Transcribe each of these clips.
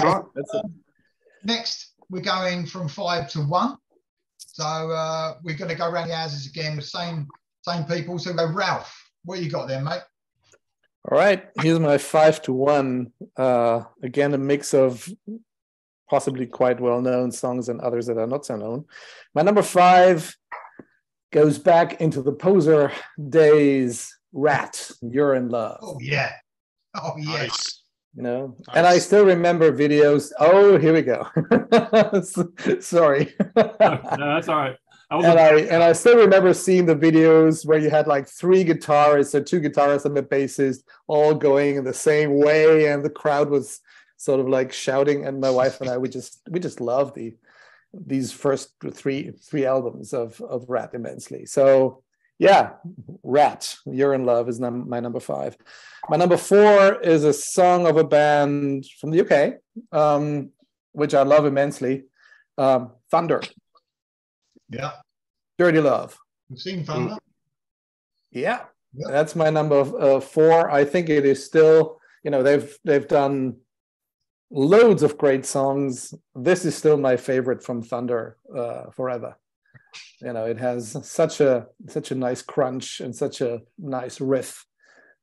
That's it. Next, we're going from 5 to 1. So we're going to go around the houses again with same people. So go Ralph. What you got there, mate? All right, here's my 5 to 1. Again, a mix of possibly quite well-known songs and others that are not so known. My number 5 goes back into the Poser days. Rat, You're in Love. Oh yeah. Oh yeah. Nice. You know, Nice. and I still remember videos. Oh, here we go. Sorry. No, that's all right. And I still remember seeing the videos where you had like 3 guitarists or 2 guitarists and a bassist all going in the same way, and the crowd was sort of like shouting. And my wife and I, we just loved these first three albums of Rat immensely. So yeah, Rat, You're in Love is my number 5. My number 4 is a song of a band from the UK, which I love immensely, Thunder. Yeah. Dirty Love. We've seen Thunder. Yeah, that's my number 4. I think it is still, you know, they've done loads of great songs. This is still my favorite from Thunder forever. You know, it has such a nice crunch and such a nice riff,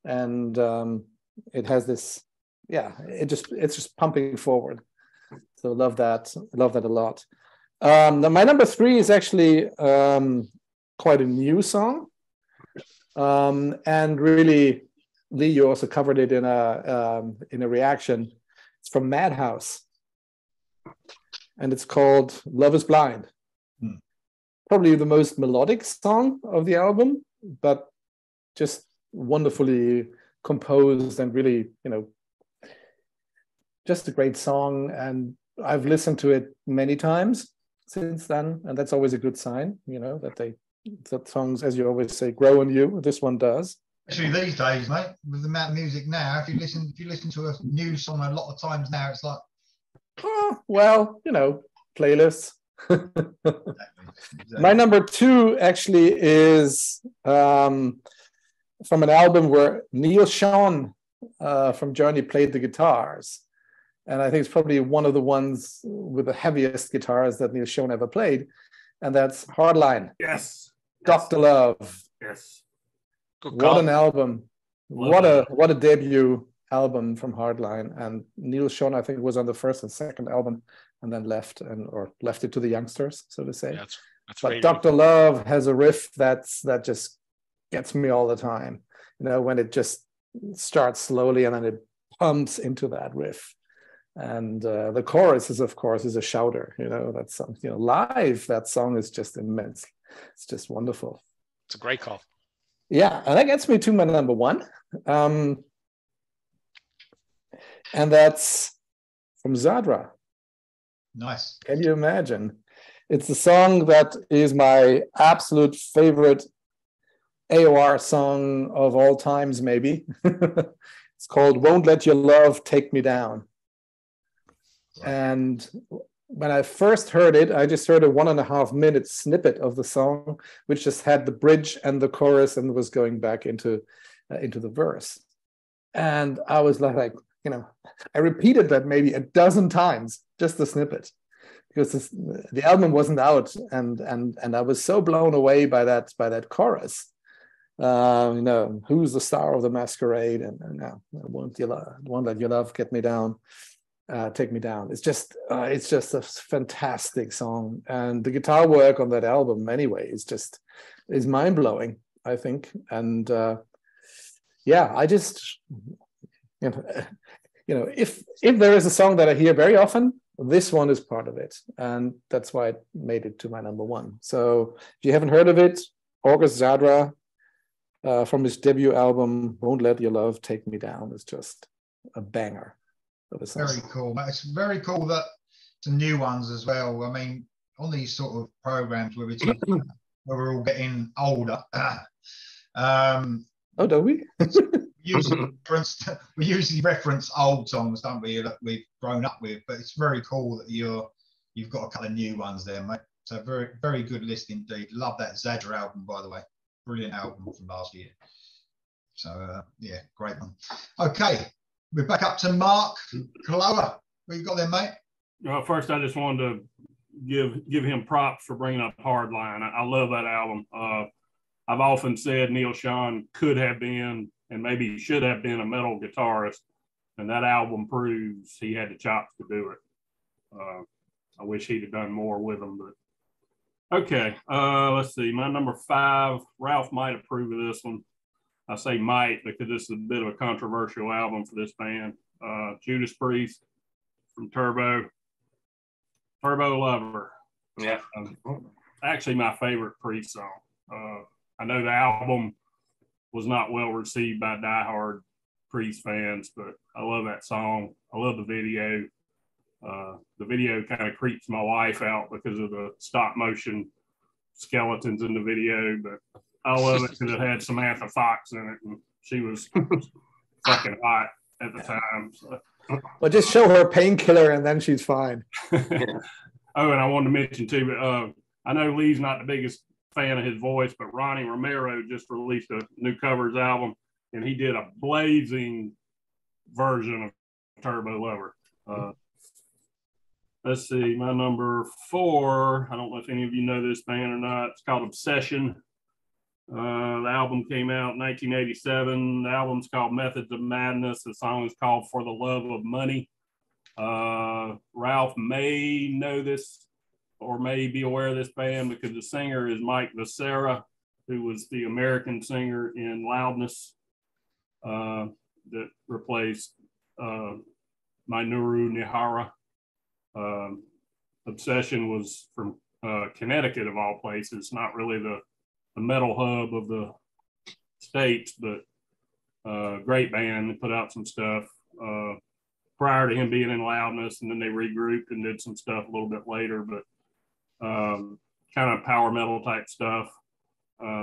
and it has this, it's just pumping forward. So love that a lot. My number 3 is actually quite a new song, and really, Lee, you also covered it in a reaction. It's from Madhouse, and it's called "Love Is Blind." Probably the most melodic song of the album, but just wonderfully composed and really, you know, just a great song. And I've listened to it many times since then, and that's always a good sign, you know, that songs, as you always say, grow on you. This one does. Especially these days, mate, with the amount of music now. If you listen to a new song a lot of times now, it's like, oh, well, you know, playlists. Exactly. My number 2 actually is from an album where Neil Schon from Journey played the guitars. And I think it's probably one of the ones with the heaviest guitars that Neil Schon ever played. And that's Hardline. Yes. Dr. Love. Yes. What an album. What a debut album from Hardline. And Neil Schon, I think, was on the first and second album and then left it to the youngsters, so to say. Yeah, that's but really Dr. cool. Love has a riff that just gets me all the time. You know, when it just starts slowly and then it pumps into that riff. And the chorus is, of course, a shouter. You know, that's something, you know, live, that song is just immense. It's just wonderful. It's a great call. Yeah, and that gets me to my number 1. And that's from Zadra. nice. Can you imagine? It's a song that is my absolute favorite AOR song of all times, maybe. It's called Won't Let Your Love Take Me Down. And when I first heard it, I just heard a 1.5-minute snippet of the song, which just had the bridge and the chorus and was going back into the verse. And I was like, you know, I repeated that maybe a dozen times, just the snippet, because the album wasn't out, and I was so blown away by that chorus. You know, who's the star of the masquerade, and won't let your love get me down. Take me down. It's just a fantastic song, and the guitar work on that album anyway is mind blowing, I think. And I just, you know, if there is a song that I hear very often, this one is part of it, and that's why it made it to my number 1. So if you haven't heard of it, August Zadra from his debut album, Won't Let Your Love Take Me Down, is just a banger. Very cool. It's very cool that some new ones as well. I mean, on these sort of programs where we're all getting older. Oh, don't we? we usually reference old songs, don't we, that we've grown up with. But it's very cool that you've got a couple of new ones there, mate. So very, very good list indeed. Love that Zadra album, by the way. Brilliant album from last year. So yeah, great one. Okay. We're back up to Mark Clower. What you got there, mate? Well, first, I just wanted to give him props for bringing up Hardline. I love that album. I've often said Neil Schon could have been and maybe should have been a metal guitarist, and that album proves he had the chops to do it. I wish he'd have done more with them, but okay. Let's see. My number 5, Ralph might approve of this one. I say might because this is a bit of a controversial album for this band. Judas Priest from Turbo Lover. Yeah. Actually, my favorite Priest song. I know the album was not well received by diehard Priest fans, but I love that song. I love the video. The video kind of creeps my wife out because of the stop motion skeletons in the video, but I love it because it had Samantha Fox in it, and she was fucking hot at the time. So. Well, just show her Painkiller, and then she's fine. Oh, and I wanted to mention too, but I know Lee's not the biggest fan of his voice, but Ronnie Romero just released a new covers album, and he did a blazing version of Turbo Lover. Let's see, my number 4, I don't know if any of you know this band or not. It's called Obsession. The album came out in 1987. The album's called Methods of Madness. The song is called For the Love of Money. Ralph may know this or may be aware of this band because the singer is Mike Becerra, who was the American singer in Loudness that replaced Minoru Nihara. Obsession was from Connecticut, of all places, not really the metal hub of the States, but great band. They put out some stuff prior to him being in Loudness, and then they regrouped and did some stuff a little bit later, but kind of power metal type stuff.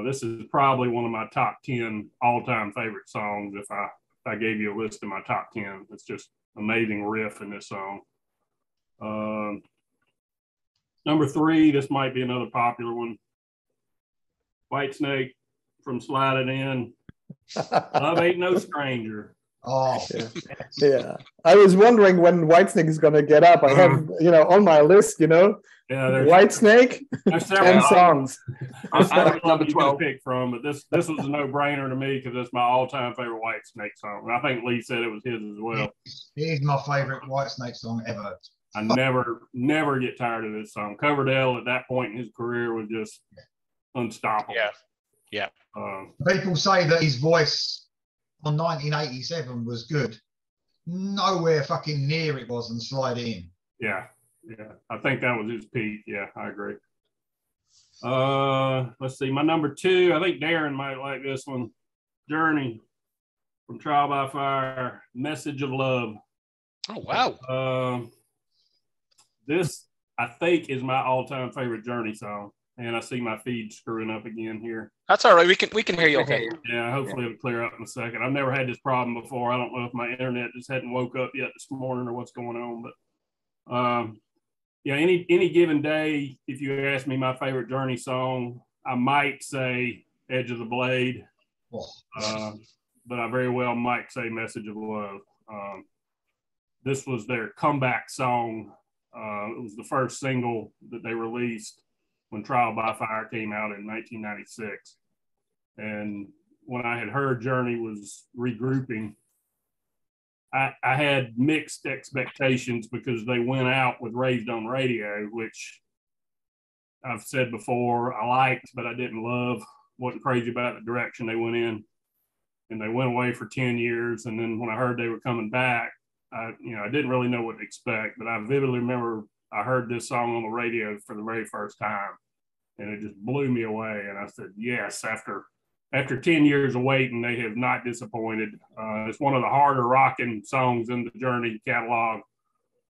This is probably one of my top 10 all-time favorite songs. If I gave you a list of my top 10, it's just amazing riff in this song. Number 3, this might be another popular one. Whitesnake from Slide It In. Love Ain't No Stranger. Oh, yeah. I was wondering when Whitesnake is going to get up. I have, on my list, Yeah, there's Whitesnake, there's 10 songs. I'm number 12. Pick from, but this was a no-brainer to me because it's my all-time favorite Whitesnake song. And I think Lee said it was his as well. Here's my favorite Whitesnake song ever. I never get tired of this song. Coverdale at that point in his career was just unstoppable. Yeah. People say that his voice on 1987 was good. Nowhere fucking near it was and Slide It In. Yeah. I think that was his peak. Yeah, I agree. Let's see. My number 2, I think Darren might like this one. Journey from Trial by Fire, Message of Love. Oh, wow. This, I think, is my all-time favorite Journey song. And I see my feed screwing up again here. That's all right. We can hear you okay. Yeah, hopefully it'll clear up in a second. I've never had this problem before. I don't know if my internet just hadn't woke up yet this morning or what's going on. But yeah, any given day, if you ask me my favorite Journey song, I might say Edge of the Blade. But I very well might say Message of Love. This was their comeback song. It was the first single that they released when Trial by Fire came out in 1996. And when I had heard Journey was regrouping, I had mixed expectations because they went out with Raised on Radio, which I've said before I liked, but I didn't love. Wasn't crazy about the direction they went in. And they went away for 10 years. And then when I heard they were coming back, I didn't really know what to expect, but I vividly remember I heard this song on the radio for the very first time, and it just blew me away. And I said, yes, after 10 years of waiting, they have not disappointed. It's one of the harder rocking songs in the Journey catalog.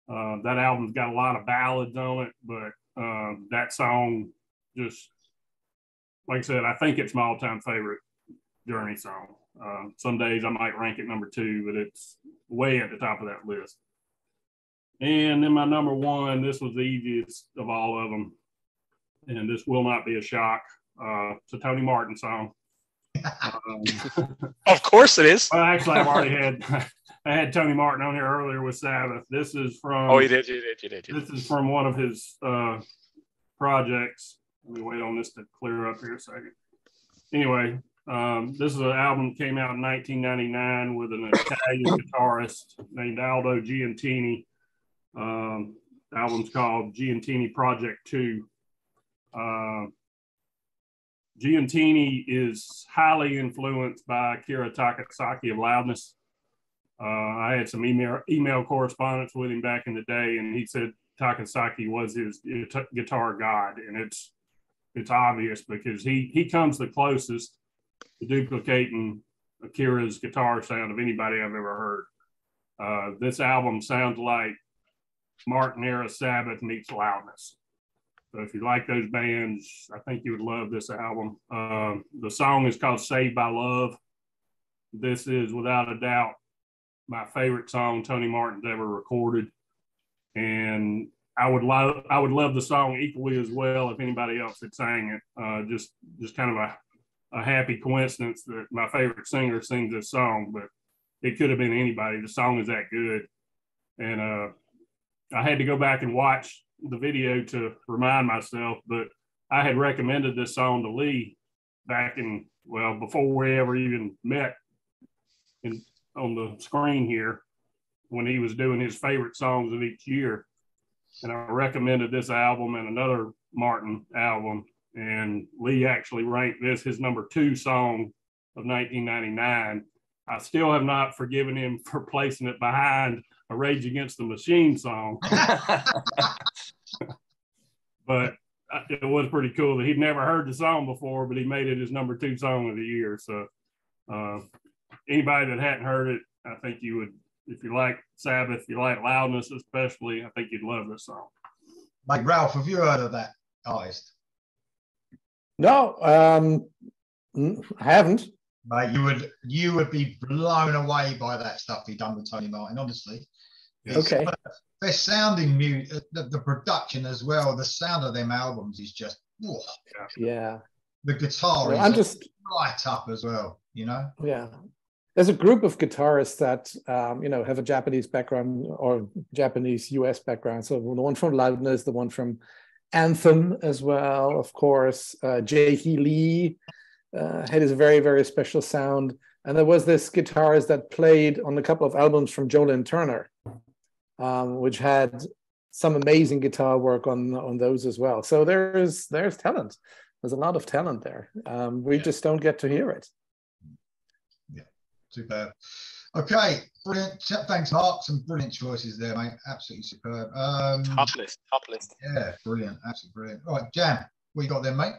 That album's got a lot of ballads on it, but that song just, like I said, I think it's my all-time favorite Journey song. Some days I might rank it number 2, but it's way at the top of that list. And then my number 1, this was the easiest of all of them, and this will not be a shock. It's a Tony Martin song. Of course it is. Well, actually, I've already I had Tony Martin on here earlier with Sabbath. This is from. Oh, you did. This is from one of his projects. Let me wait on this to clear up here a second. Anyway, this is an album that came out in 1999 with an Italian guitarist named Aldo Giantini. The album's called Giantini Project 2. Giantini is highly influenced by Akira Takasaki of Loudness. I had some email correspondence with him back in the day, and he said Takasaki was his guitar god, and it's obvious because he comes the closest to duplicating Akira's guitar sound of anybody I've ever heard. This album sounds like Martin era Sabbath meets Loudness. So if you like those bands, I think you would love this album. The song is called Saved by Love. This is without a doubt my favorite song Tony Martin's ever recorded. And I would love the song equally as well if anybody else had sang it. Just kind of a happy coincidence that my favorite singer sings this song, but it could have been anybody. The song is that good. And I had to go back and watch the video to remind myself, but I had recommended this song to Lee back in, well, before we ever even met on the screen here, when he was doing his favorite songs of each year. And I recommended this album and another Martin album, and Lee actually ranked this his number 2 song of 1999. I still have not forgiven him for placing it behind a Rage Against the Machine song. But it was pretty cool that he'd never heard the song before, but he made it his number 2 song of the year. So anybody that hadn't heard it, I think you would, if you like Sabbath, you like Loudness especially, I think you'd love this song. Mate, Ralph, have you heard of that artist? No, I haven't. Mate, you would be blown away by that stuff he done with Tony Martin, honestly. Okay. Their sounding music, the production as well, the sound of them albums is just, whoa. Yeah. The guitar well, is right up as well, you know? Yeah. There's a group of guitarists that, have a Japanese background or Japanese US background. So the one from Loudness, the one from Anthem as well, of course. Jae-hee Lee had his very, very special sound. And there was this guitarist that played on a couple of albums from Jolyn Turner, which had some amazing guitar work on those as well. So there's talent. There's a lot of talent there. We just don't get to hear it. Yeah, superb. Okay, brilliant. Thanks, Mark. Some brilliant choices there, mate. Absolutely superb. Top list. Yeah, brilliant. Absolutely brilliant. All right, Jan, what you got there, mate?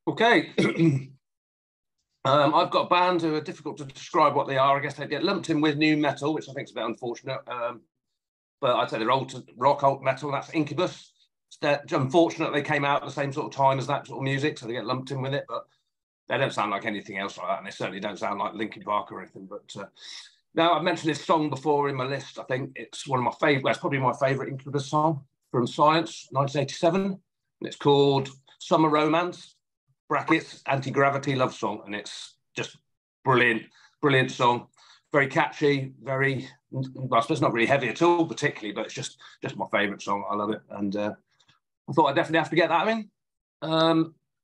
Okay. I've got bands who are difficult to describe what they are. I guess they get lumped in with new metal, which I think is a bit unfortunate. But I'd say they're old rock, alt metal. That's Incubus. Unfortunately, they came out at the same sort of time as that sort of music, so they get lumped in with it. But they don't sound like anything else like that, and they certainly don't sound like Linkin Park or anything. But now, I've mentioned this song before in my list. I think it's one of my favourite. It's probably my favourite Incubus song from Science, 1987. And it's called Summer Romance (brackets Anti-Gravity Love Song), and it's just brilliant song. Very catchy, very, well, I suppose not really heavy at all, particularly, but it's just my favourite song. I love it, and I thought I'd definitely have to get that in.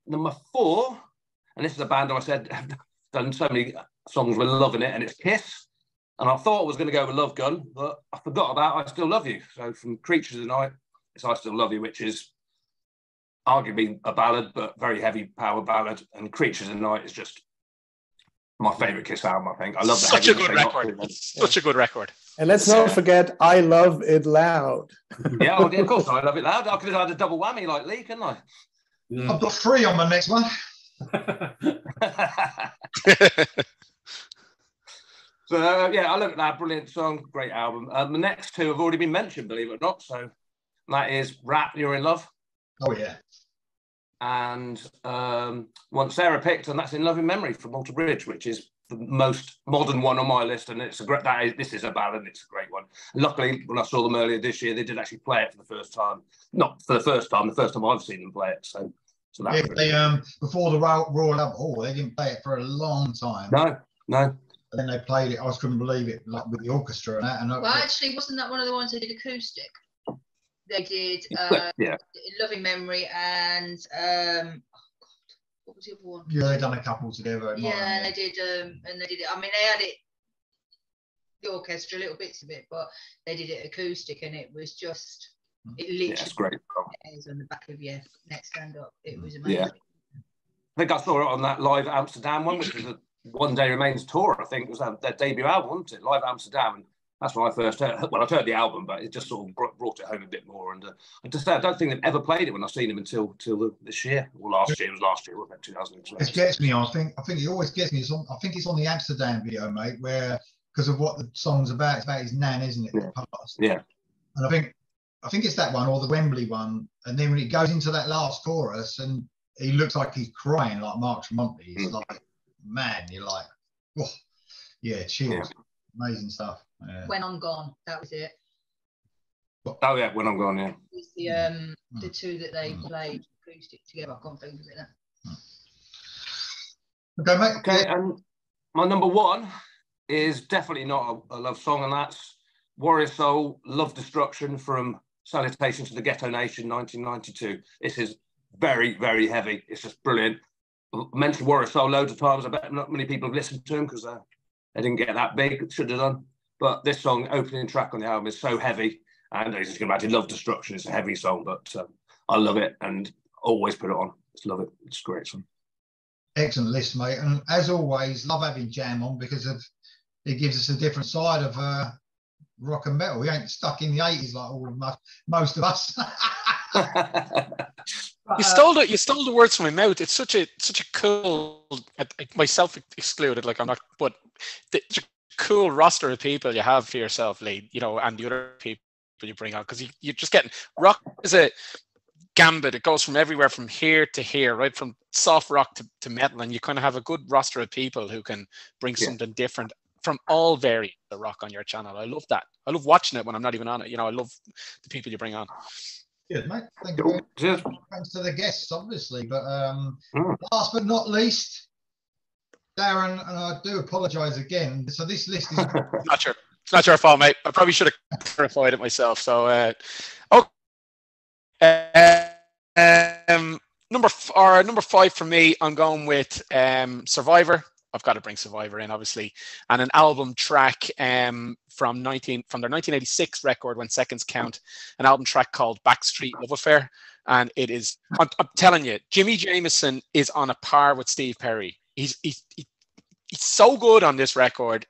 Number 4, and this is a band I said have done so many songs with love in it, and it's Kiss. And I thought I was going to go with Love Gun, but I forgot about I Still Love You. So from Creatures of the Night, it's I Still Love You, which is arguably a ballad, but very heavy power ballad. And Creatures of the Night is just my favourite Kiss album, I think. I love that. Such a good record. Such a good record. And let's not forget, I Love It Loud. Yeah, well, of course, I love it loud. I could have had a double whammy like Lee, couldn't I? I've got 3 on my next one. So, yeah, I Love It Loud. Brilliant song. Great album. The next 2 have already been mentioned, believe it or not. So that is Rap, You're in Love. Oh, yeah. And one Sarah picked, and that's In Loving Memory from Alter Bridge, which is the most modern one on my list, and it's a great. This is a ballad, and it's a great one. And luckily, when I saw them earlier this year, they did actually play it for the first time. Not for the first time I've seen them play it. So that they before the Royal Albert Hall, they didn't play it for a long time. No. And then they played it. I just couldn't believe it, like with the orchestra and that. And well, actually, wasn't that one of the ones they did acoustic? They did Loving Memory and what was the other one? Yeah, they done a couple together. Yeah, and they did it. I mean, they had it, the orchestra, little bits of it, but they did it acoustic, and it was just, it literally, yeah, it's great. on the back of your neck stand up. It was amazing. Yeah, I think I saw it on that Live Amsterdam one, which was a One Day Remains tour. I think it was their debut album, wasn't it? Live Amsterdam. And that's when I first heard. Well, I'd heard the album, but it just sort of brought it home a bit more. And I don't think they've ever played it when I've seen them until this year or last year. It was last year, wasn't it? 2012. It gets me. I think it always gets me. I think it's on the Amsterdam video, mate, where because of what the song's about. It's about his nan, isn't it? Yeah. The past. Yeah. And I think it's that one or the Wembley one. And then when it goes into that last chorus, and he looks like he's crying, like Mark Tremonti. He's like, man, you're like, oh, yeah, cheers. Yeah. Amazing stuff. Yeah. When I'm Gone, that was it. Oh yeah, When I'm Gone, yeah. It was the two that they played acoustic together. I can't think of it now. Okay, mate. Okay, and my number one is definitely not a love song, and that's Warrior Soul, Love Destruction from Salutation to the Ghetto Nation, 1992. This is very, very heavy. It's just brilliant. I mentioned Warrior Soul loads of times. I bet not many people have listened to him because they didn't get that big. Should have done. But this song, opening track on the album, is so heavy. And as you can imagine, Love Destruction is a heavy song, but I love it and always put it on. Just love it. It's a great song. Excellent list, mate. And as always, love having Jam on because it gives us a different side of rock and metal. We ain't stuck in the 80s like most of us. You stole the words from my mouth. It's such a cool, myself excluded, like I'm not, but the cool roster of people you have for yourself, Lee, you know, and the other people you bring on, because you're just getting, rock is a gambit. It goes from everywhere from here to here, right, from soft rock to metal, and you kind of have a good roster of people who can bring something different from all variants of rock on your channel. I love that. I love watching it when I'm not even on it. You know, I love the people you bring on. Good, mate. Thank you. Thanks to the guests, obviously. But last but not least, Darren, and I do apologise again. So this list is It's not your fault, mate. I probably should have clarified it myself. So, number 5 for me, I'm going with Survivor. I've got to bring Survivor in, obviously, and an album track from their 1986 record, When Seconds Count, an album track called Backstreet Love Affair. And it is, I'm telling you, Jimmy Jameson is on a par with Steve Perry. He's so good on this record.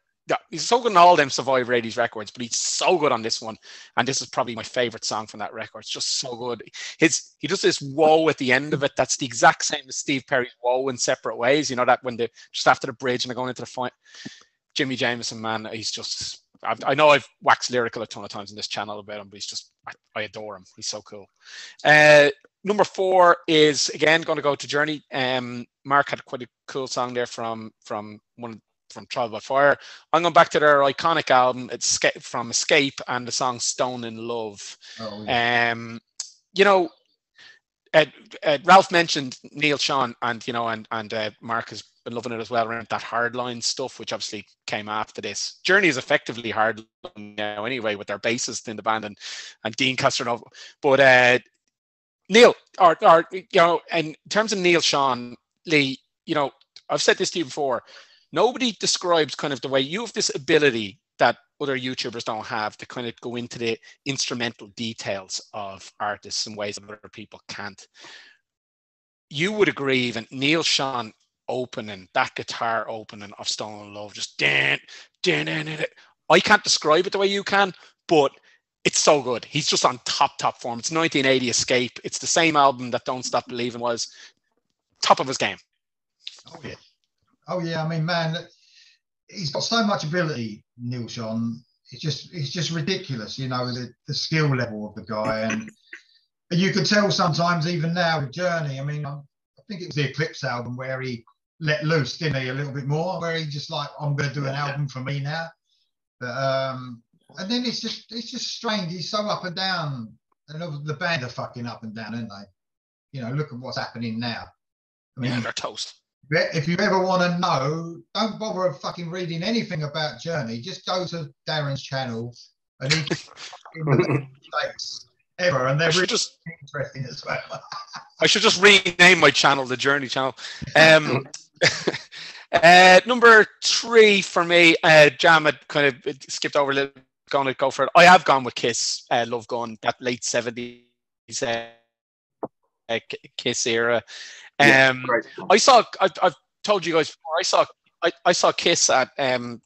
He's so good on all them Survivor 80s records, but he's so good on this one. And this is probably my favorite song from that record. It's just so good. He does this whoa at the end of it. That's the exact same as Steve Perry's whoa in Separate Ways. You know, that when just after the bridge and they're going into the fight. Jimmy Jameson, man, he's just, I know I've waxed lyrical a ton of times in this channel about him, but he's just, I adore him. He's so cool. Number 4 is, again, going to go to Journey. Mark had quite a cool song there from Trial by Fire. I'm going back to their iconic album, it's from Escape, and the song Stone in Love. Oh, yeah. You know, Ralph mentioned Neil Sean, and you know, and Mark has been loving it as well around that hardline stuff, which obviously came after this. Journey is effectively hardline now anyway, with their bassist in the band and Dean Castronova. But Neil, or you know, in terms of Neil Sean, Lee, you know, I've said this to you before. Nobody describes kind of the way you have this ability that other YouTubers don't have to kind of go into the instrumental details of artists in ways that other people can't. You would agree, even Neil Sean opening, that guitar opening of Stone in Love, just I can't describe it the way you can, but it's so good. He's just on top form. It's 1980 Escape. It's the same album that Don't Stop Believing was. Top of his game. Oh, yeah. Oh yeah, I mean, man, he's got so much ability, Neil Sean. It's just ridiculous, you know, the skill level of the guy, and you could tell sometimes even now with Journey. I mean, I think it was the Eclipse album where he let loose, didn't he, a little bit more, where he just like, I'm going to do an album for me now. But and then it's just strange. He's so up and down, and the band are fucking up and down, aren't they? You know, look at what's happening now. I mean, they're toast. If you ever want to know, don't bother fucking reading anything about Journey. Just go to Darren's channel and he in the best mistakes ever, and they're really interesting as well. I should just rename my channel the Journey channel. Number 3 for me, Jam had kind of skipped over a little. Going to go for it. I have gone with Kiss, Love Gun, that late 70s Kiss era. I've told you guys before, I saw Kiss at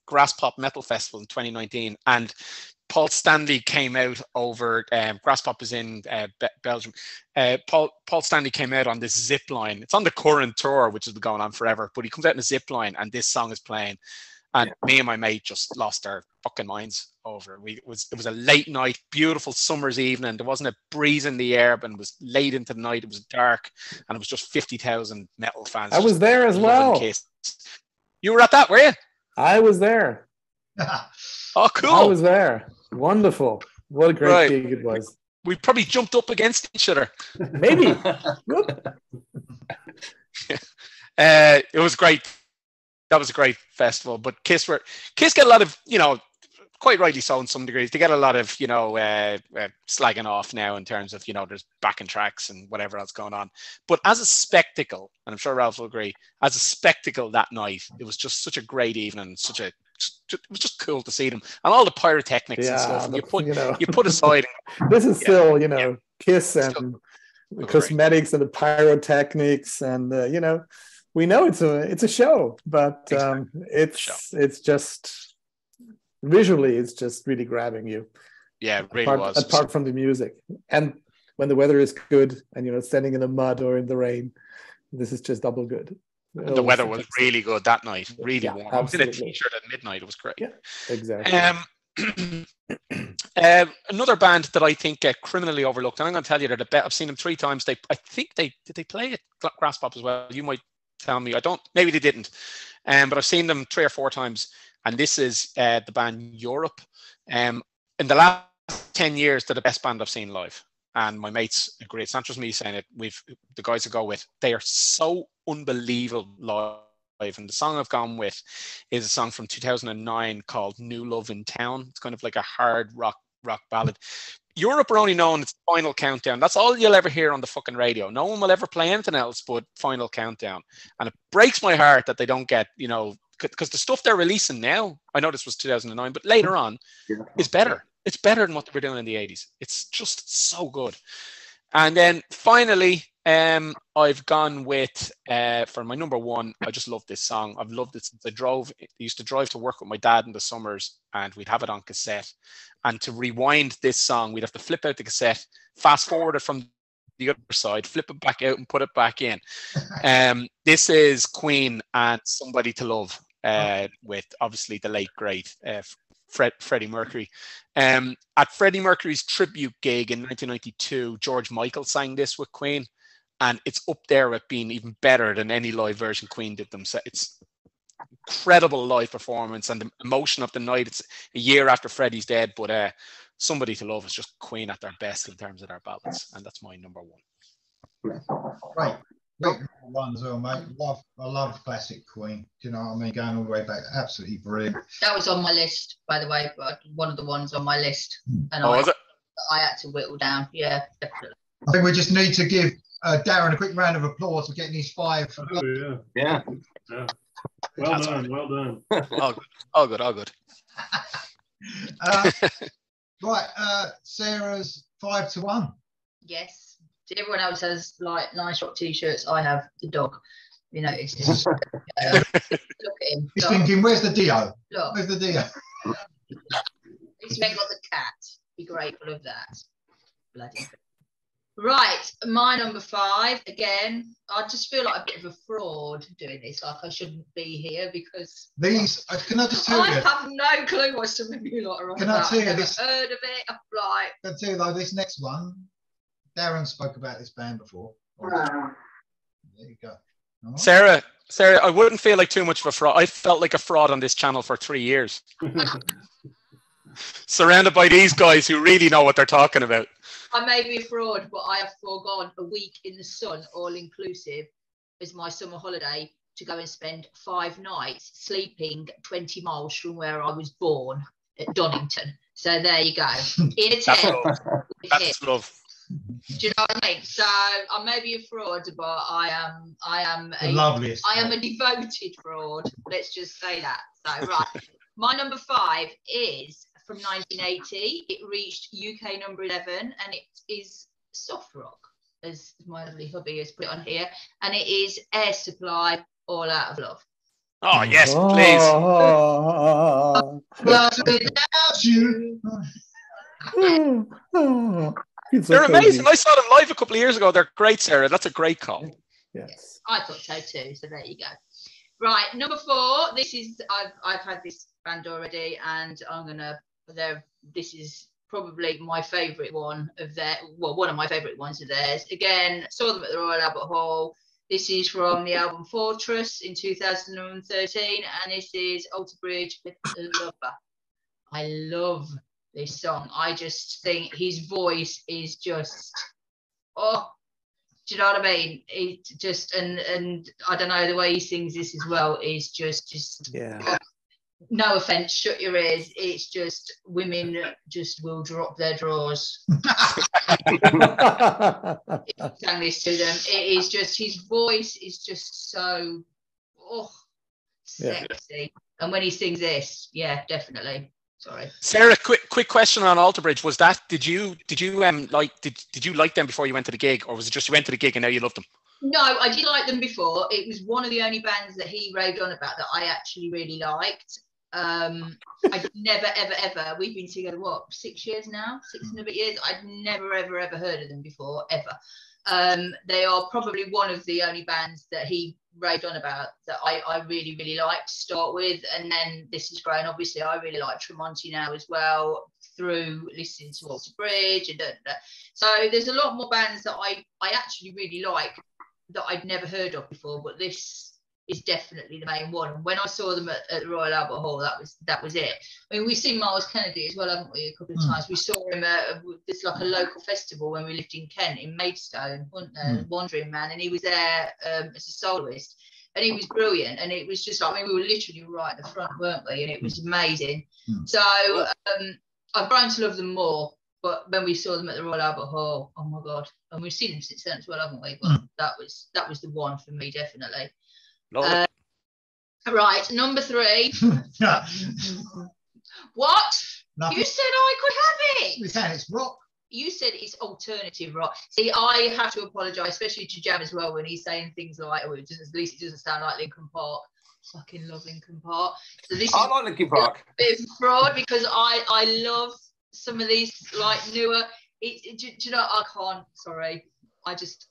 Grass Pop Metal Festival in 2019, and Paul Stanley came out over Grass Pop is in Belgium. Paul Stanley came out on this zip line. It's on the current tour, which has been going on forever, but he comes out in a zip line and this song is playing. And me and my mate just lost our fucking minds over it. It was a late night, beautiful summer's evening. There wasn't a breeze in the air, but it was late into the night. It was dark, and it was just 50,000 metal fans. I was there as well. Kiss. You were at that, were you? I was there. Oh, cool. I was there. Wonderful. What a great gig it was. We probably jumped up against each other. Maybe. It was great. That was a great festival, but Kiss get a lot of, quite rightly so in some degrees. They get a lot of, slagging off now in terms of, there's backing tracks and whatever else going on. But as a spectacle, and I'm sure Ralph will agree, as a spectacle that night, it was just such a great evening, it was just cool to see them and all the pyrotechnics and stuff. And you put aside. This is still, Kiss and the cosmetics and the pyrotechnics and we know it's a show, but it's just visually it's just really grabbing you. Yeah, it really was. Apart from the music, and when the weather is good and standing in the mud or in the rain, this is just double good. And the weather was really good that night, really warm. I was in a t-shirt at midnight. It was great. Yeah, exactly. Another band that I think get criminally overlooked, and I'm going to tell you that I've seen them 3 times. I think did they play at Grass Pop as well? You might tell me. Maybe they didn't, but I've seen them 3 or 4 times, and this is the band Europe. In the last 10 years, they're the best band I've seen live, and my mates agree. It's not just me saying it. The guys I go with, they are so unbelievable live. And the song I've gone with is a song from 2009 called "New Love in Town." It's kind of like a hard rock ballad. Europe are only known as Final Countdown. That's all you'll ever hear on the fucking radio. No one will ever play anything else but Final Countdown. And it breaks my heart that they don't get, because the stuff they're releasing now, I know this was 2009, but later on is better. It's better than what they were doing in the 80s. It's just so good. And then finally, I've gone with, for my number 1, I just love this song. I've loved it since I used to drive to work with my dad in the summers, and we'd have it on cassette. And to rewind this song, we'd have to flip out the cassette, fast forward it from the other side, flip it back out and put it back in. This is Queen and Somebody to Love, with obviously the late, great Freddie Mercury. At Freddie Mercury's tribute gig in 1992, George Michael sang this with Queen, and it's up there with being even better than any live version Queen did them. So it's incredible live performance, and the emotion of the night. It's a year after Freddie's dead, but Somebody to Love is just Queen at their best in terms of their ballads, and that's my number 1. Great number 1 as well, mate. I love classic Queen. Do you know what I mean? Going all the way back, absolutely brilliant. That was on my list, by the way. One of the ones on my list, and was it? I had to whittle down. Yeah, definitely. I think we just need to give Darren a quick round of applause for getting his 5. Oh, yeah. Well done. All good. Right, Sarah's 5 to 1. Yes. So everyone else has like nice rock t-shirts. I have the dog. It's just look at him. He's thinking, where's the Dio? Look. Where's the Dio? He's made like the cat. Be grateful of that. Bloody. Right, my number 5 again. I just feel like a bit of a fraud doing this. Like I shouldn't be here because these. Can I just tell you? I have no clue what some of you lot are on about. I've never heard of it. I'm like. Can I tell you though, this next one, Darren spoke about this band before. There you go. Right. Sarah, I wouldn't feel like too much of a fraud. I felt like a fraud on this channel for 3 years. Surrounded by these guys who really know what they're talking about. I may be a fraud, but I have foregone a week in the sun, all inclusive, as my summer holiday to go and spend 5 nights sleeping 20 miles from where I was born at Donington. So there you go. In a tent. That's love. Do you know what I mean? So I may be a fraud, but I am The loveliest. I am a devoted fraud. Let's just say that. So right, my number 5 is from 1980. It reached UK number 11, and it is soft rock, as my lovely hubby has put it on here, and it is Air Supply, All Out of Love. Oh yes, please. Love without you. They're amazing. I saw them live a couple of years ago. They're great, Sarah. That's a great call. Yes. I thought so too. So there you go. Right, number 4. This is I've had this band already, and this is probably my favourite one of one of my favourite ones of theirs. Again, saw them at the Royal Albert Hall. This is from the album Fortress in 2013, and this is Alter Bridge with Lover. I love this song. I just think his voice is just, oh, do you know what I mean? It just, and I don't know, the way he sings this as well is just yeah. No offense, shut your ears. It's just women just will drop their drawers. Sang this to them. It is just, his voice is just so sexy. And when he sings this, yeah, definitely. Sorry, Sarah. Quick question on Alter Bridge. Was that did you like them before you went to the gig, or was it just you went to the gig and now you love them? No, I did like them before. It was one of the only bands that he raved on about that I actually really liked. I'd never ever we've been together 6 years now, 6 and a bit years. I'd never ever heard of them before, ever. They are probably one of the only bands that he raved on about that I really liked to start with, and then this has grown. Obviously I really like Tremonti now as well, through listening to Alter Bridge and so there's a lot more bands that I actually really like that I'd never heard of before, but this is definitely the main one. And when I saw them at the Royal Albert Hall, that was it. I mean, we've seen Miles Kennedy as well, haven't we, a couple of times. We saw him at this like a local festival when we lived in Kent, in Maidstone, wasn't there? Wandering Man, and he was there as a soloist, and he was brilliant. And it was just like, I mean, we were literally right at the front, weren't we? And it was amazing. So I've grown to love them more. But when we saw them at the Royal Albert Hall, oh my God. And we've seen them since then as well, haven't we? But that was the one for me, definitely. Right, number 3. What? Nothing. You said I could have it. We can. It's rock. You said it's alternative rock. See, I have to apologise, especially to Jam as well, when he's saying things like, at least it doesn't sound like Linkin Park. I fucking love Linkin Park. So this I like Linkin Park. A bit of fraud, because I love some of these like newer. Do you know? I can't. Sorry. I just,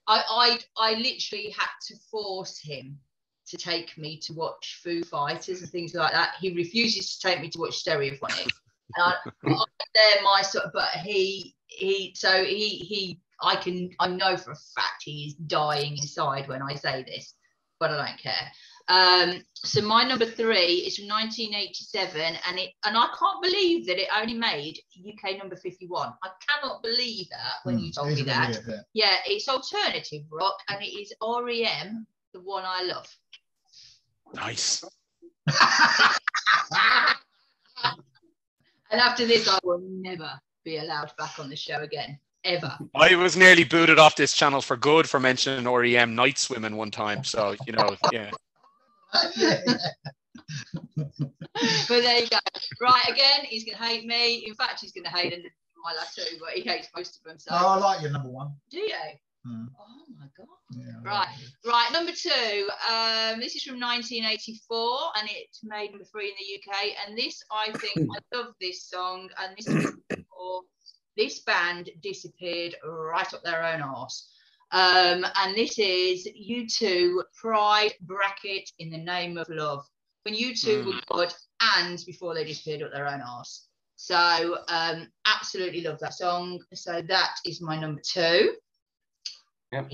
I literally had to force him to take me to watch Foo Fighters and things like that. He refuses to take me to watch Stereophonic. And they're my sort of, but I know for a fact he is dying inside when I say this, but I don't care. So my number 3 is from 1987, and I can't believe that it only made UK number 51. I cannot believe that when you told me that. Yeah, it's alternative rock, and it is REM, The One I Love. Nice. And after this, I will never be allowed back on the show again, ever. I was nearly booted off this channel for good for mentioning REM Night Swimming one time. So, yeah. But there you go. Right, again, he's going to hate me. In fact, he's going to hate my last 2, but he hates most of them. So. Oh, I like your number 1. Do you? Oh my God. Yeah, right, number 2. This is from 1984, and it made number 3 in the UK. And this, I think, I love this song, and this is before this band disappeared right up their own arse. And this is U2, Pride, bracket, In the Name of Love. When U2 were good, and before they disappeared up their own arse. So absolutely love that song. So that is my number 2. Yep.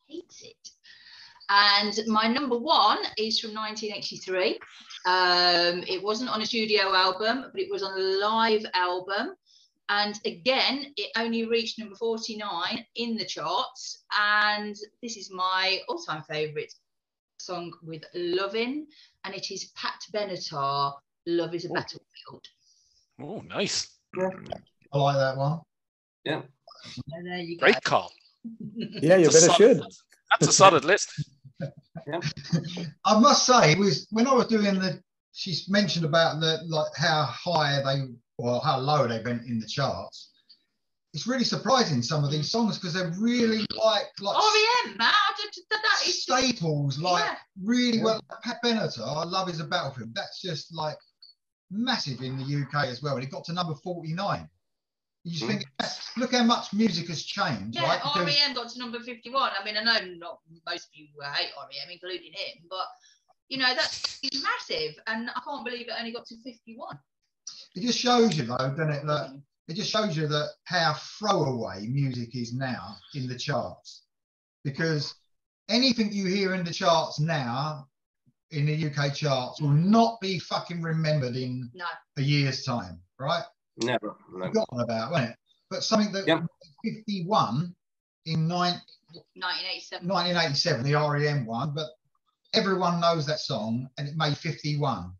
Hates it. And my number 1 is from 1983. It wasn't on a studio album, but it was on a live album. And again, it only reached number 49 in the charts. And this is my all-time favourite song with Lovin', and it is Pat Benatar, Love is a Battlefield. Oh, nice. Yeah. I like that one. Yeah. And there you go. Great call. Yeah, you better should. That's a solid list. Yeah. I must say, it was when I was doing she's mentioned about how high or how low they went in the charts. It's really surprising, some of these songs, because they're really like REM, Matt. That is staples, really well. Pat Benatar, Love is a Battlefield. That's just like massive in the UK as well. And it got to number 49. You just think, look how much music has changed. Yeah, right? Because REM got to number 51. I mean, I know not most people hate REM, including him, but you know, that's massive. And I can't believe it only got to 51. It just shows you, though, doesn't it, that it just shows you that how throwaway music is now in the charts. Because anything you hear in the charts now, in the UK charts, will not be fucking remembered in a year's time, right? Never. Forgotten about, wasn't it? But something that 51 in 1987, the REM one, but everyone knows that song, and it made 51.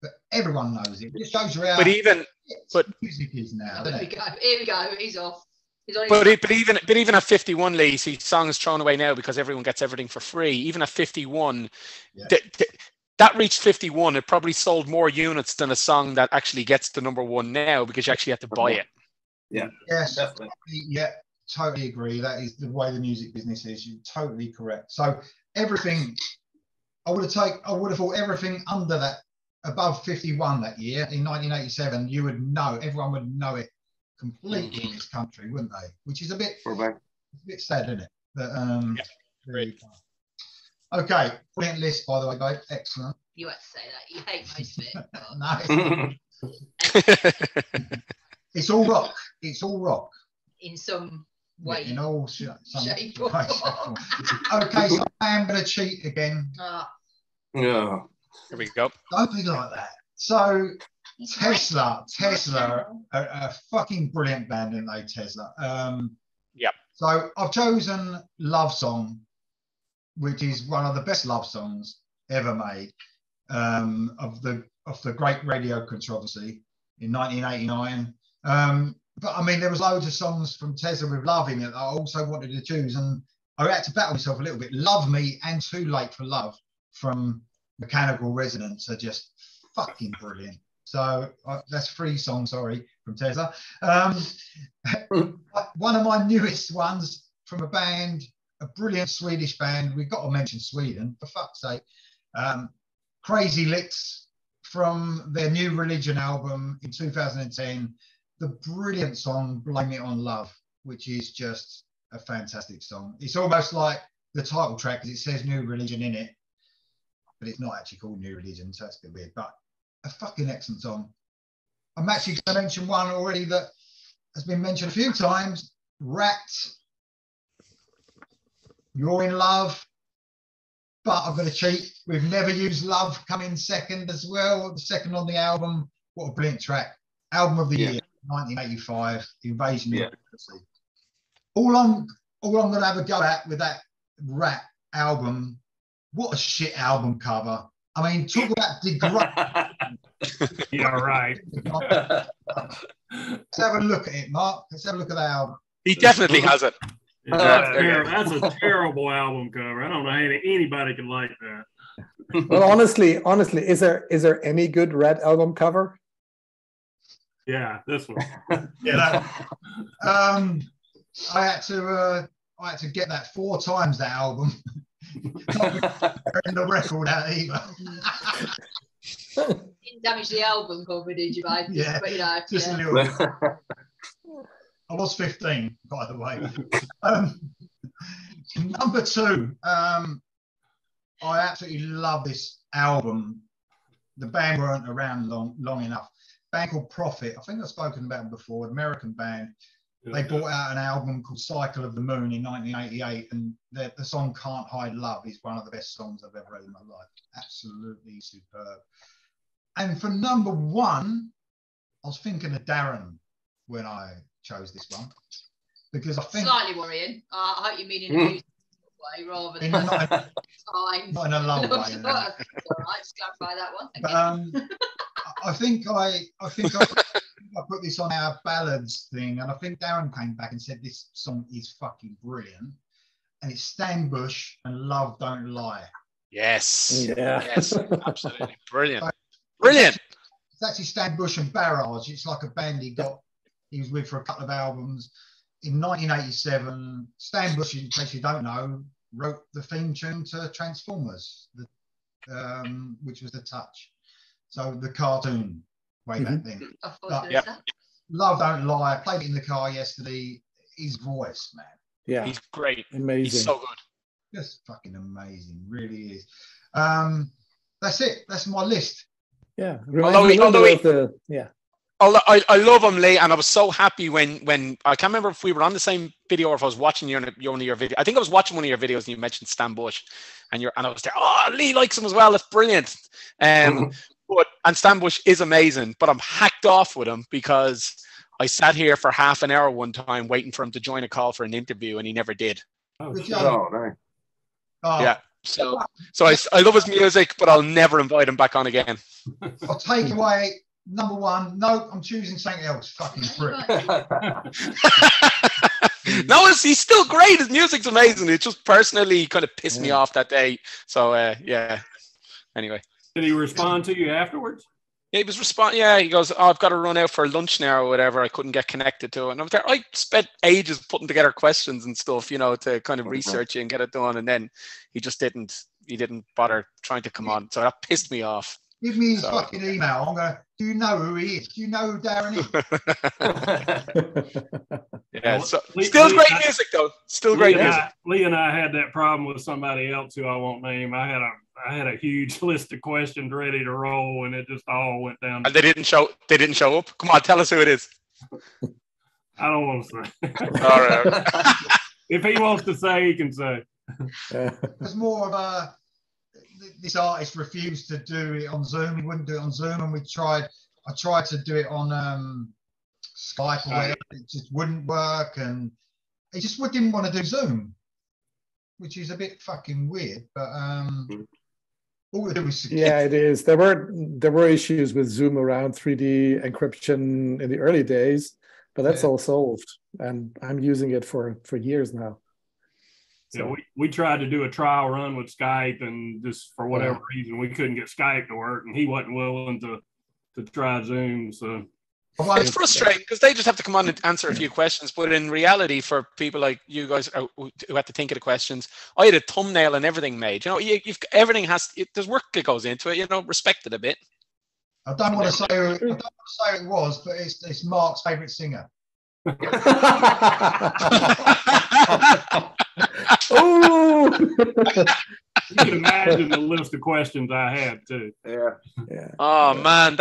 But everyone knows it. It just shows you how music is now. Here we go. He's off. But even at 51, Lee, see, songs thrown away now because everyone gets everything for free. Even at 51, that reached 51. It probably sold more units than a song that actually gets to number one now, because you actually have to buy it. Yeah. Yes. Definitely. Yeah. Totally agree. That is the way the music business is. You're totally correct. So everything, I would have thought everything under that, above 51 that year in 1987, everyone would know it completely in this country, wouldn't they? Which is a bit sad, isn't it? But, Great. Okay, brilliant list, by the way, babe. Excellent. You had to say that. You hate most of it. No, it's all rock. It's all rock. In some way. In all shape or form. Okay, so I am going to cheat again. Yeah. Here we go. Don't be like that. So Tesla, a fucking brilliant band, aren't they, Tesla? Yep. So I've chosen Love Song, which is one of the best love songs ever made, of the great radio controversy in 1989. But I mean, there was loads of songs from Tesla with love in it that I also wanted to choose, and I had to battle myself a little bit. Love Me and Too Late for Love from Mechanical Resonance are just fucking brilliant. So that's 3 songs, sorry, from Tesla. One of my newest ones from a band, a brilliant Swedish band. We've got to mention Sweden, for fuck's sake. Crazy Licks from their New Religion album in 2010. The brilliant song, Blame It on Love, which is just a fantastic song. It's almost like the title track, because it says New Religion in it, but it's not actually called New Religion, so that's a bit weird, but a fucking excellent song. I'm actually going to mention one already that has been mentioned a few times, Rat, You're in Love, but I'm going to cheat. We've Never Used Love coming second as well, the second on the album. What a brilliant track. Album of the year, 1985, Invasion of Privacy. All I'm going to have a go at with that Rat album, what a shit album cover. I mean, talk about degrading. Yeah, right. Let's have a look at it, Mark. Let's have a look at that album. He definitely has it. That's a terrible album cover. I don't know how anybody can like that. Well, honestly, is there any good Red album cover? Yeah, this one. I had to get that 4 times, that album. Not in the record out either. Didn't damage the album cover, did you, mate? Yeah, but, you know, just a little bit. I was 15, by the way. Number 2, I absolutely love this album. The band weren't around long enough. A band called Prophet. I think I've spoken about them before. An American band. They brought out an album called Cycle of the Moon in 1988, and the song Can't Hide Love is one of the best songs I've ever heard in my life. Absolutely superb. And for number 1, I was thinking of Darren when I chose this one, because I think... Slightly worrying. I hope you mean in a way rather than In a, not, in, time. not in a love way. All right, just clarify that one. Thank But you. I think I put this on our ballads thing, and I think Darren came back and said this song is fucking brilliant, and it's Stan Bush and Love Don't Lie. Yes. Yeah. Yes. Absolutely. Brilliant. So, Brilliant. It's actually Stan Bush and Barrage. It's like a band he was with for a couple of albums. In 1987, Stan Bush, in case you don't know, wrote the theme tune to Transformers, which was The Touch. So the cartoon way back then. Love Don't Lie. I played it in the car yesterday. His voice, man. Yeah. He's great. Amazing. He's so good. Just fucking amazing. Really is. That's it. That's my list. Yeah. Although I love him, Lee, and I was so happy when I can't remember if we were on the same video or if I was watching one of your videos. I think I was watching one of your videos and you mentioned Stan Bush, and I was there. Oh, Lee likes him as well. That's brilliant. And Stan Bush is amazing, but I'm hacked off with him because I sat here for half an hour one time waiting for him to join a call for an interview, and he never did. Oh, no. Yeah. So I love his music, but I'll never invite him back on again. I'll take away number one. No, I'm choosing something else. Fucking prick. No, he's still great. His music's amazing. It just personally kind of pissed me off that day. So yeah. Anyway. Did he respond to you afterwards? Yeah, he was responding. Yeah, he goes, "Oh, I've got to run out for lunch now or whatever. I couldn't get connected to it." And I was there. I spent ages putting together questions and stuff, to kind of research it and get it done. And then he just didn't. He didn't bother trying to come on. So that pissed me off. Give me his fucking email. I'm going, do you know who he is? Do you know who Darren is? Yeah, so, still great music, though. Still great music. Lee and I had that problem with somebody else who I won't name. I had a huge list of questions ready to roll, and it just all went down. And they didn't show up? Come on, tell us who it is. I don't want to say. All right. If he wants to say, he can say. It's more of this artist refused to do it on Zoom. He wouldn't do it on Zoom, and I tried to do it on Skype or whatever. It just wouldn't work, and he just didn't want to do Zoom, which is a bit fucking weird. But all we do was yeah, it is. There were issues with Zoom around 3D encryption in the early days, but that's all solved, and I'm using it for years now. So. Yeah, we tried to do a trial run with Skype, and just for whatever reason, we couldn't get Skype to work, and he wasn't willing to try Zoom. So it's frustrating because they just have to come on and answer a few questions. But in reality, for people like you guys who have to think of the questions, I had a thumbnail and everything made. Everything there's work that goes into it. Respect it a bit. I don't want to say who it was, but it's Mark's favourite singer. Oh, you can imagine the list of questions I had too. Yeah. Oh man,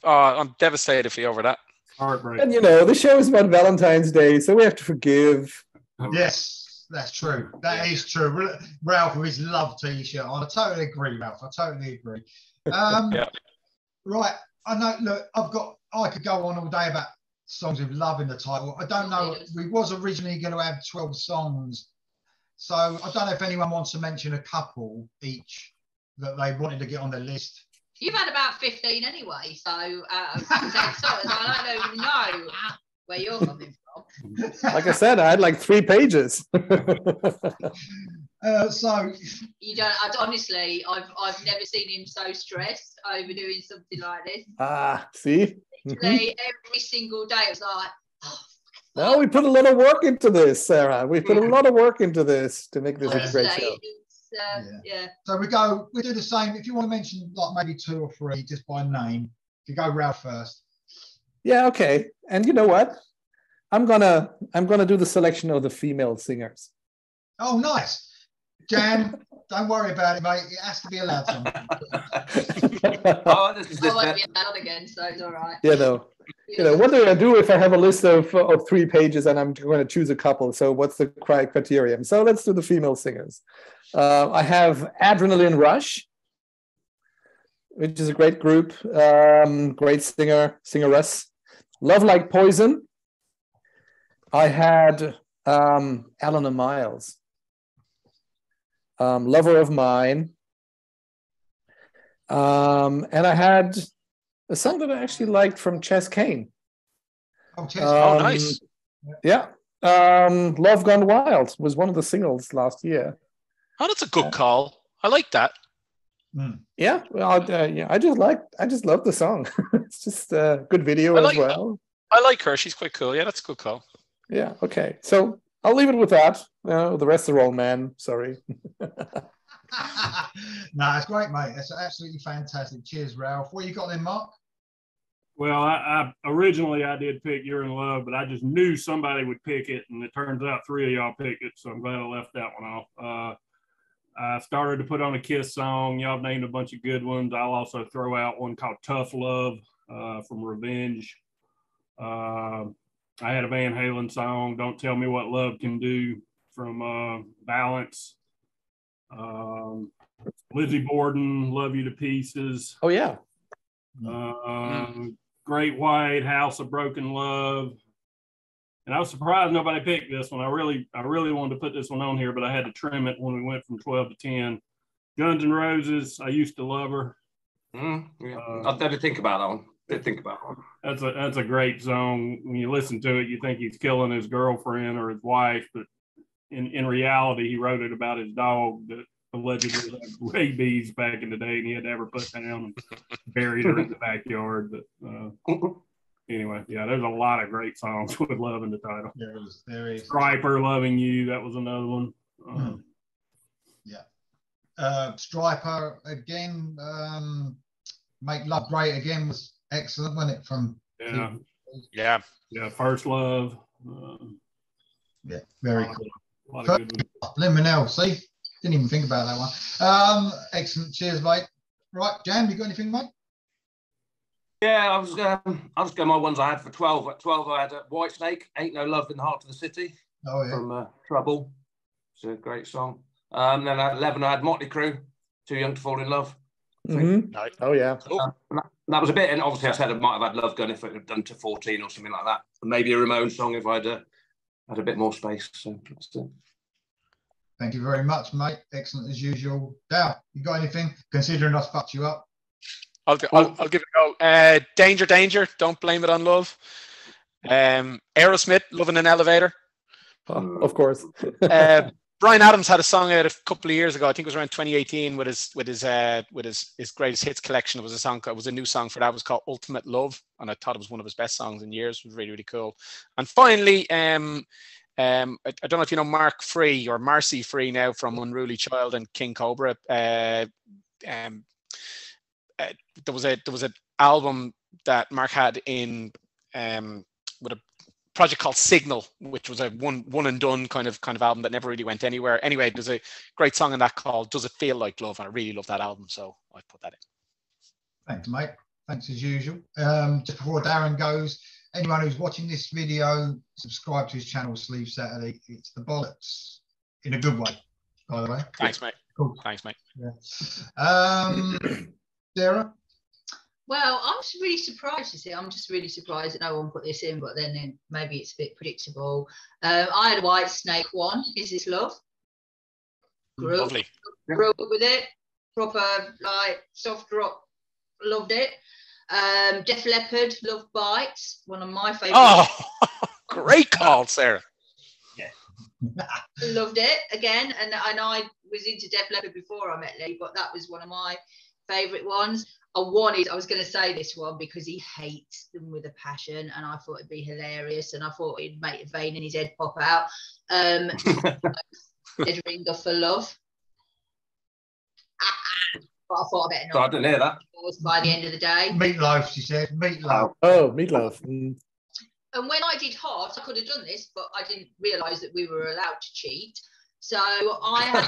I'm devastated for you over that. Heartbreak. And the show is about Valentine's Day, so we have to forgive. Yes, that's true. That is true. Ralph with his love T-shirt on. I totally agree, Ralph. I totally agree. Right. I know. Look, I could go on all day about songs with love in the title. I don't know. We was originally going to have 12 songs. So I don't know if anyone wants to mention a couple each that they wanted to get on their list. You've had about 15 anyway, so I don't even know where you're coming from. Like I said, I had like 3 pages. So you don't. Honestly, I've never seen him so stressed over doing something like this. See. Every single day, it was like, no, we put a lot of work into this, Sarah. We put a lot of work into this to make this a great show. So we do the same. If you want to mention like maybe 2 or 3 just by name, if you go Ralph first. Yeah, okay. And you know what? I'm gonna do the selection of the female singers. Oh, nice. Jan, don't worry about it, mate. It has to be allowed something. I won't be allowed again, so it's all right. What do I do if I have a list of 3 pages and I'm going to choose a couple? So what's the criterion? So let's do the female singers. I have Adrenaline Rush, which is a great group, great singeress. Love Like Poison. I had Eleanor Miles. Lover of Mine. And I had a song that I actually liked from Chess Kane. Oh, Chess. Oh, nice. Yeah. Love Gone Wild was one of the singles last year. Oh, that's a good call. I like that. Yeah, well, yeah, I just love the song. It's just a good video as well. I like her. She's quite cool. Yeah, that's a good call. Yeah. Okay. So I'll leave it with that. The rest are all men. Sorry. No, it's great, mate. That's absolutely fantastic. Cheers, Ralph. What you got then, Mark? Well, I originally I did pick You're in Love, but I just knew somebody would pick it, and it turns out 3 of y'all picked it, so I'm glad I left that one off. I started to put on a Kiss song. Y'all named a bunch of good ones. I'll also throw out one called Tough Love from Revenge. I had a Van Halen song, Don't Tell Me What Love Can Do from Balance. Lizzie Borden, Love You to Pieces. Oh, yeah. Great White, House of Broken Love. And I was surprised nobody picked this one. I really wanted to put this one on here, but I had to trim it when we went from 12 to 10. Guns N' Roses, I Used to Love Her. Yeah. I didn't think about that one. Didn't think about that one. That's a great song. When you listen to it, you think he's killing his girlfriend or his wife, but in reality, he wrote it about his dog that allegedly had rabies back in the day, and he had to have her put down and buried her in the backyard. But anyway, yeah, there's a lot of great songs with love in the title. There is. Striper, Loving You, that was another one. Yeah. Striper again, Make Love Great Again was excellent, wasn't it? From Yeah. First Love. Yeah, very cool. A lot of good ones. Limonel, see? Didn't even think about that one. Excellent. Cheers, mate. Right, Jan, you got anything, mate? Yeah, I'll just go my ones I had for 12. At 12, I had White Snake, Ain't No Love in the Heart of the City from Trouble. It's a great song. Then at 11, I had Motley Crue, Too Young to Fall in Love. Oh, yeah. That was a bit, and obviously I said I might have had Love Gun if it had done to 14 or something like that. Maybe a Ramones song if I'd had a bit more space. So that's it. Thank you very much, mate. Excellent as usual. Dow, you got anything? Considering I fucked you up. I'll give it a go. Danger, Danger. Don't blame it on love. Aerosmith, Love in an Elevator. Oh, of course. Bryan Adams had a song out a couple of years ago. I think it was around 2018 with his greatest hits collection. It was a new song for that. It was called Ultimate Love, and I thought it was one of his best songs in years. It was really, really cool. And finally, I don't know if you know Mark Free or Marcy Free now from Unruly Child and King Cobra. There was an album that Mark had in with a project called Signal, which was a one and done kind of album that never really went anywhere. Anyway, there's a great song in that called Does It Feel Like Love, and I really love that album, so I put that in. Thanks, mate. Thanks as usual. Just before Darren goes, anyone who's watching this video, subscribe to his channel, Sleeve Saturday. It's the bollocks in a good way, by the way. Thanks, mate. Cool. Thanks, mate. Yeah. Sarah? Well, I'm just really surprised, you see. I'm just really surprised that no one put this in, but then maybe it's a bit predictable. I had a White Snake one, Is This Love? Lovely. Grew up with it. Proper, like, soft rock. Loved it. Def Leppard, Love Bites, one of my favourites. Oh, great call, Sarah. Yeah. Loved it again, and I was into Def Leppard before I met Lee, but that was one of my favourite ones. I was going to say this one because he hates them with a passion, and I thought it'd be hilarious, and I thought it'd make a vein in his head pop out. Ed Ringer for Love. But I thought I better not. So I didn't hear that. By the end of the day. Meatloaf, she said. Meatloaf. Oh, Meatloaf. And when I did Heart, I could have done this, but I didn't realise that we were allowed to cheat. So I had,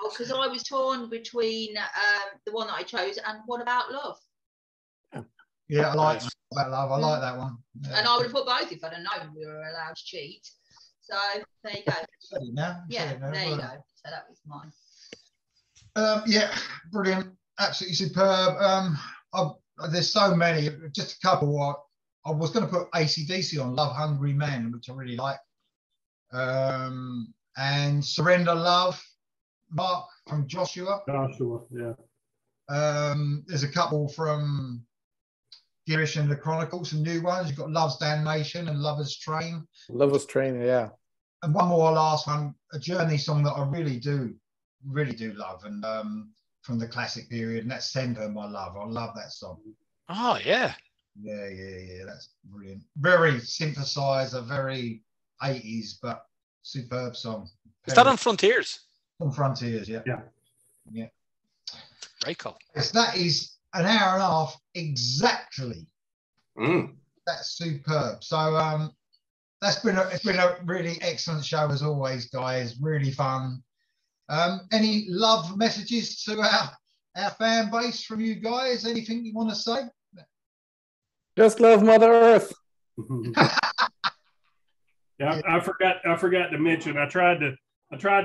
because I was torn between the one that I chose and What About Love. Yeah, I like About Love. I like that one. Yeah. And I would have put both if I'd have known we were allowed to cheat. So there you go. Yeah, there you go. So that was mine. Yeah, brilliant. Absolutely superb. There's so many. Just a couple. I was going to put AC/DC on Love Hungry Man, which I really like. And Surrender Love, Mark from Joshua. Joshua, yeah. There's a couple from Girish and the Chronicles, some new ones. You've got Love's Damnation and Lover's Train. Lover's Train, yeah. And one more last one, a Journey song that I really do love, and from the classic period, and that's Send Her My Love. I love that song. Oh, yeah. Yeah, that's brilliant. Very synthesizer, very 80s, but superb song. Is that on Frontiers? On Frontiers, yeah. Yeah. Very cool. Yes, that is an hour and a half exactly. That's superb. So it's been a really excellent show as always, guys. Really fun. Any love messages to our fan base from you guys? Anything you want to say? Just love Mother Earth. Yeah, I forgot to mention. I tried to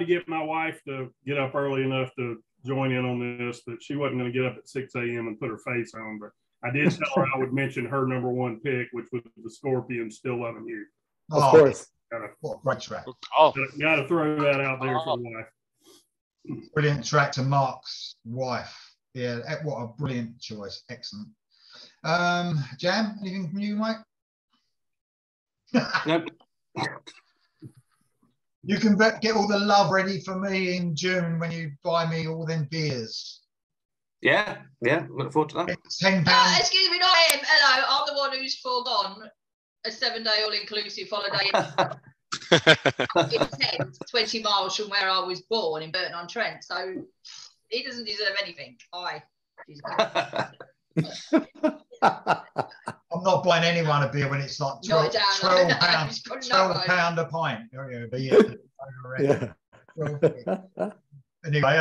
get my wife to get up early enough to join in on this, but she wasn't going to get up at 6 a.m. and put her face on. But I did tell her I would mention her number one pick, which was the Scorpions, Still Loving You. Of course. What a great track. Got to throw that out there for the wife. Brilliant track to Mark's wife. Yeah, what a brilliant choice. Excellent. Jam, anything from you, Mike? Nope. You can get all the love ready for me in June when you buy me all them beers. Yeah, look forward to that. It's £10. Excuse me, not him. Hello, I'm the one who's foregone a 7-day all-inclusive holiday in Kent, 20 miles from where I was born in Burton-on-Trent. So he doesn't deserve anything. I'm not buying anyone a beer when it's like £12 a pint. Yeah. Anyway,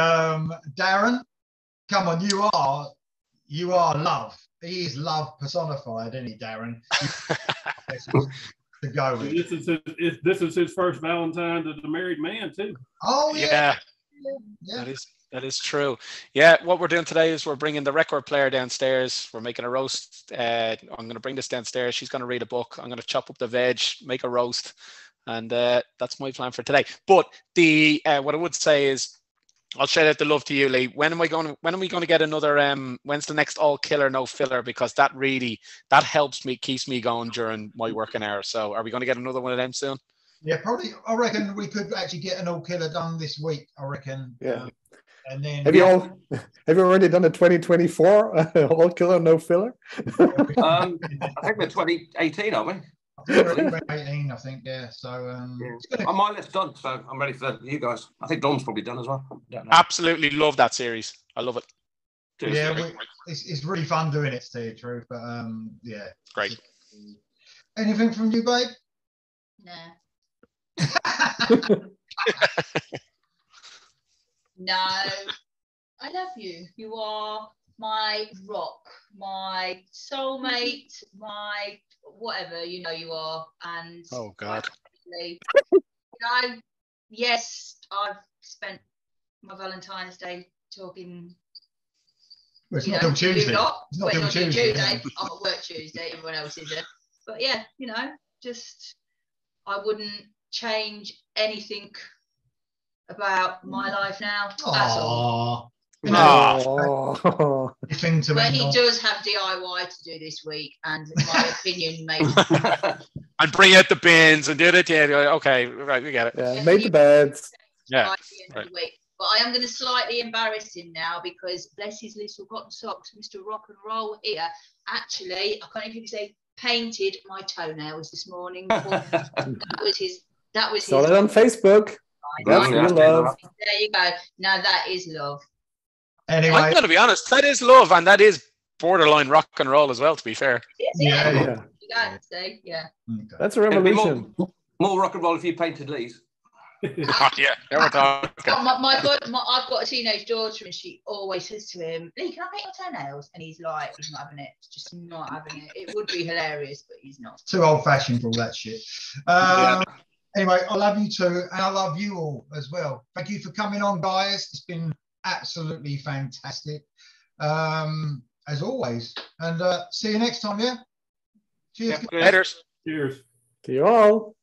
Darren, come on, you are love. He is love personified, isn't he, Darren? To go with. This is his first Valentine as a married man too. Oh yeah. That is true. Yeah, what we're doing today is we're bringing the record player downstairs. We're making a roast. I'm going to bring this downstairs. She's going to read a book. I'm going to chop up the veg, make a roast, and that's my plan for today. But the what I would say is, I'll shout out the love to you, Lee. When are we going to get another? When's the next all killer no filler? Because that helps me, keeps me going during my working hours. So, are we going to get another one of them soon? Yeah, probably. I reckon we could actually get an all killer done this week. I reckon. Yeah. And then have you already done a 2024 all killer no filler? I think we're 2018, aren't we? 2018, I think. Yeah. So my list's done, so I'm ready for you guys. I think Dom's probably done as well. Absolutely love that series. I love it. Yeah, it's really fun doing it, to tell you the truth. But yeah, great. Anything from you, babe? No. No, I love you. You are my rock, my soulmate, my whatever, you are. And oh God, yes, I've spent my Valentine's Day talking. Well, it's not till Tuesday. It's not till Tuesday. I'm at work Tuesday. Everyone else isn't. But yeah, just I wouldn't change anything about my life now. That's all. But he does have DIY to do this week, and my opinion maybe. And bring out the bins and do it. Yeah, okay, right, we get it. Yeah, make the beds. Yeah. Right. But I am going to slightly embarrass him now because bless his little cotton socks, Mr. Rock and Roll here. Actually, I can't even say painted my toenails this morning. That was his. Saw it on Facebook. That's real love. There you go. Now that is love. Anyway, I'm going to be honest. That is love, and that is borderline rock and roll as well. To be fair. Yeah. Yeah. That's a revolution. More rock and roll if you painted Lee's. Oh, yeah, never talking. I've got a teenage daughter, and she always says to him, "Lee, can I paint your toenails?" And he's like, he's not having it. He's just not having it. It would be hilarious, but he's not. Too old-fashioned for all that shit. Anyway, I love you too, and I love you all as well. Thank you for coming on, guys. It's been absolutely fantastic, as always. And see you next time, yeah? Cheers. Later. Cheers. To you all.